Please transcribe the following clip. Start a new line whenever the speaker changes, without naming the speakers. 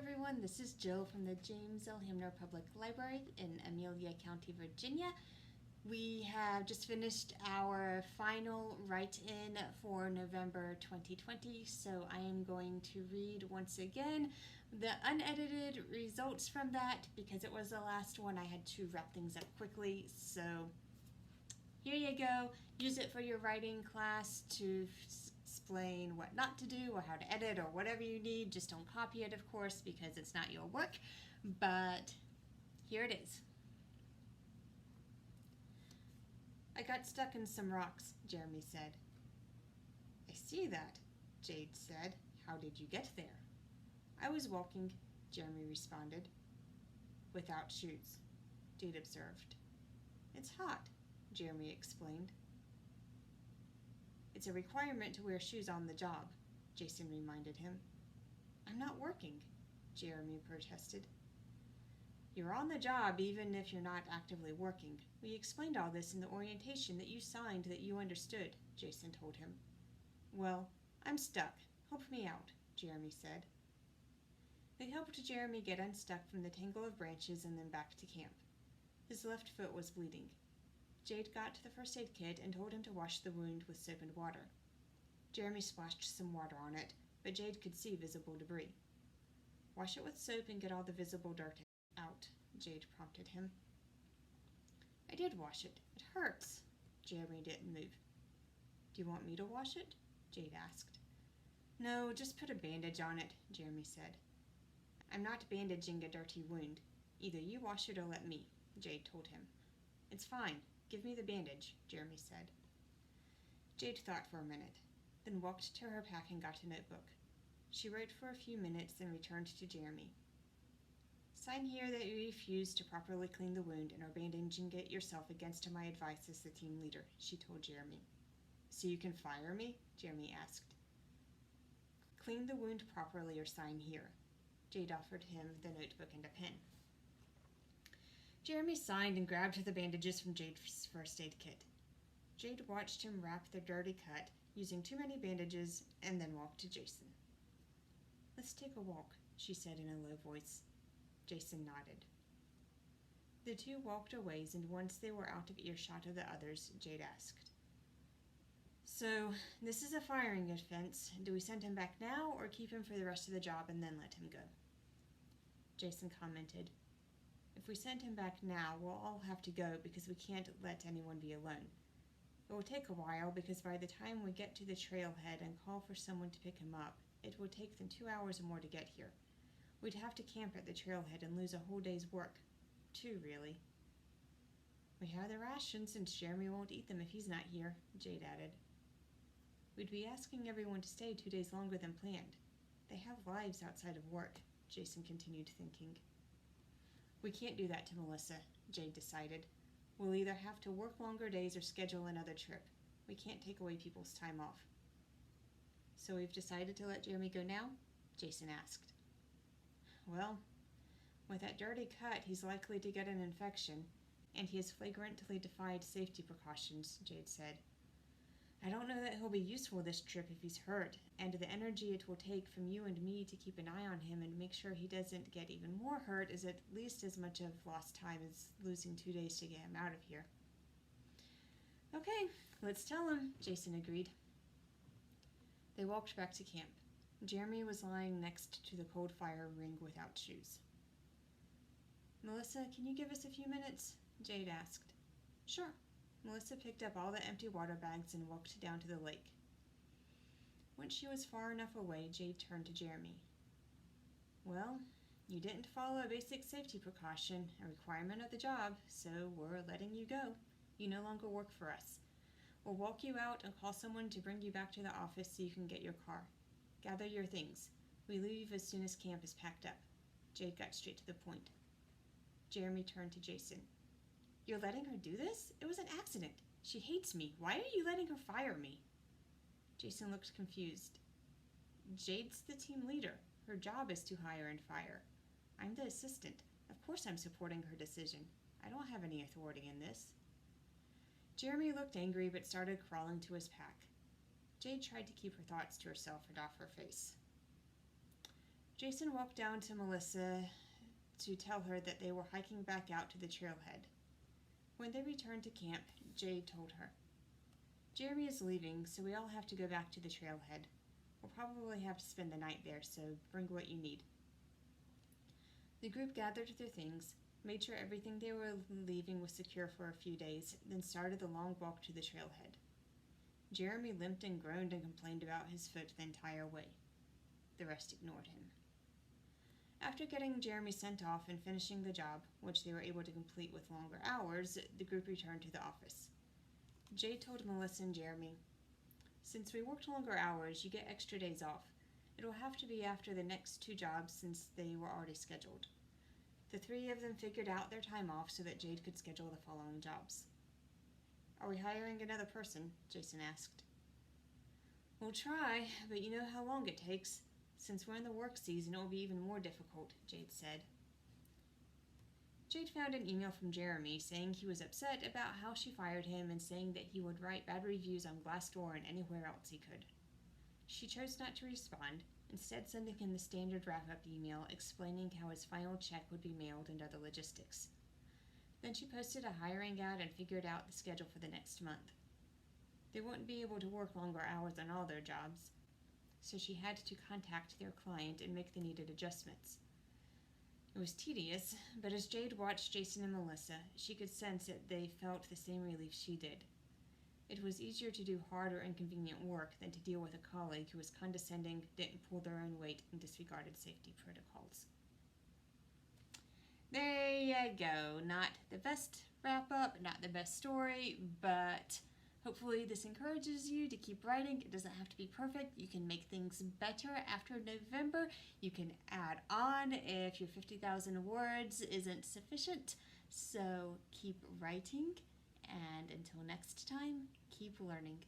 everyone. This is Jill from the James L. Hamner Public Library in Amelia County, Virginia. We have just finished our final write-in for November 2020, so I am going to read once again the unedited results from that because it was the last one. I had to wrap things up quickly, so here you go. Use it for your writing class to explain what not to do or how to edit or whatever you need. Just don't copy it, of course, because it's not your work, but here it is. I got stuck in some rocks, Jeremy said. I see that, Jade said. How did you get there? I was walking, Jeremy responded. Without shoes, Jade observed. It's hot, Jeremy explained. It's a requirement to wear shoes on the job, Jason reminded him. I'm not working, Jeremy protested. You're on the job even if you're not actively working. We explained all this in the orientation that you signed that you understood, Jason told him. Well, I'm stuck. Help me out, Jeremy said. They helped Jeremy get unstuck from the tangle of branches and then back to camp. His left foot was bleeding. Jade got to the first aid kit and told him to wash the wound with soap and water. Jeremy splashed some water on it, but Jade could see visible debris. Wash it with soap and get all the visible dirt out, Jade prompted him. I did wash it. It hurts. Jeremy didn't move. Do you want me to wash it? Jade asked. No, just put a bandage on it, Jeremy said. I'm not bandaging a dirty wound. Either you wash it or let me, Jade told him. It's fine. Give me the bandage, Jeremy said. Jade thought for a minute, then walked to her pack and got a notebook. She wrote for a few minutes, then returned to Jeremy. Sign here that you refuse to properly clean the wound and are bandaging it yourself against my advice as the team leader, she told Jeremy. So you can fire me? Jeremy asked. Clean the wound properly or sign here. Jade offered him the notebook and a pen. Jeremy signed and grabbed the bandages from Jade's first aid kit. Jade watched him wrap the dirty cut using too many bandages and then walked to Jason. Let's take a walk, she said in a low voice. Jason nodded. The two walked a ways, and once they were out of earshot of the others, Jade asked, So, this is a firing offense. Do we send him back now or keep him for the rest of the job and then let him go? Jason commented, If we send him back now, we'll all have to go because we can't let anyone be alone. It will take a while because by the time we get to the trailhead and call for someone to pick him up, it would take them 2 hours or more to get here. We'd have to camp at the trailhead and lose a whole day's work. 2, really. We have the rations since Jeremy won't eat them if he's not here, Jade added. We'd be asking everyone to stay 2 days longer than planned. They have lives outside of work, Jason continued thinking. We can't do that to Melissa, Jade decided. We'll either have to work longer days or schedule another trip. We can't take away people's time off. So we've decided to let Jeremy go now? Jason asked. Well, with that dirty cut, he's likely to get an infection, and he has flagrantly defied safety precautions, Jade said. I don't know that he'll be useful this trip if he's hurt, and the energy it will take from you and me to keep an eye on him and make sure he doesn't get even more hurt is at least as much of lost time as losing 2 days to get him out of here. Okay, let's tell him, Jason agreed. They walked back to camp. Jeremy was lying next to the cold fire ring without shoes. Melissa, can you give us a few minutes? Jade asked. Sure. Melissa picked up all the empty water bags and walked down to the lake. Once she was far enough away, Jade turned to Jeremy. Well, you didn't follow a basic safety precaution, a requirement of the job, so we're letting you go. You no longer work for us. We'll walk you out and call someone to bring you back to the office so you can get your car. Gather your things. We leave as soon as camp is packed up. Jade got straight to the point. Jeremy turned to Jason. You're letting her do this? It was an accident. She hates me. Why are you letting her fire me? Jason looked confused. Jade's the team leader. Her job is to hire and fire. I'm the assistant. Of course I'm supporting her decision. I don't have any authority in this. Jeremy looked angry but started crawling to his pack. Jade tried to keep her thoughts to herself and off her face. Jason walked down to Melissa to tell her that they were hiking back out to the trailhead. When they returned to camp, Jade told her, "Jeremy is leaving, so we all have to go back to the trailhead. We'll probably have to spend the night there, so bring what you need." The group gathered their things, made sure everything they were leaving was secure for a few days, then started the long walk to the trailhead. Jeremy limped and groaned and complained about his foot the entire way. The rest ignored him. After getting Jeremy sent off and finishing the job, which they were able to complete with longer hours, the group returned to the office. Jade told Melissa and Jeremy, "Since we worked longer hours, you get extra days off. It will have to be after the next 2 jobs since they were already scheduled." The 3 of them figured out their time off so that Jade could schedule the following jobs. "Are we hiring another person?" Jason asked. "We'll try, but you know how long it takes. Since we're in the work season, it will be even more difficult," Jade said. Jade found an email from Jeremy saying he was upset about how she fired him and saying that he would write bad reviews on Glassdoor and anywhere else he could. She chose not to respond, instead sending him the standard wrap-up email explaining how his final check would be mailed and other logistics. Then she posted a hiring ad and figured out the schedule for the next month. They wouldn't be able to work longer hours on all their jobs, so she had to contact their client and make the needed adjustments. It was tedious, but as Jade watched Jason and Melissa, she could sense that they felt the same relief she did. It was easier to do hard or inconvenient work than to deal with a colleague who was condescending, didn't pull their own weight, and disregarded safety protocols. There you go. Not the best wrap-up, not the best story, but hopefully this encourages you to keep writing. It doesn't have to be perfect. You can make things better after November. You can add on if your 50,000 words isn't sufficient. So keep writing, and until next time, keep learning.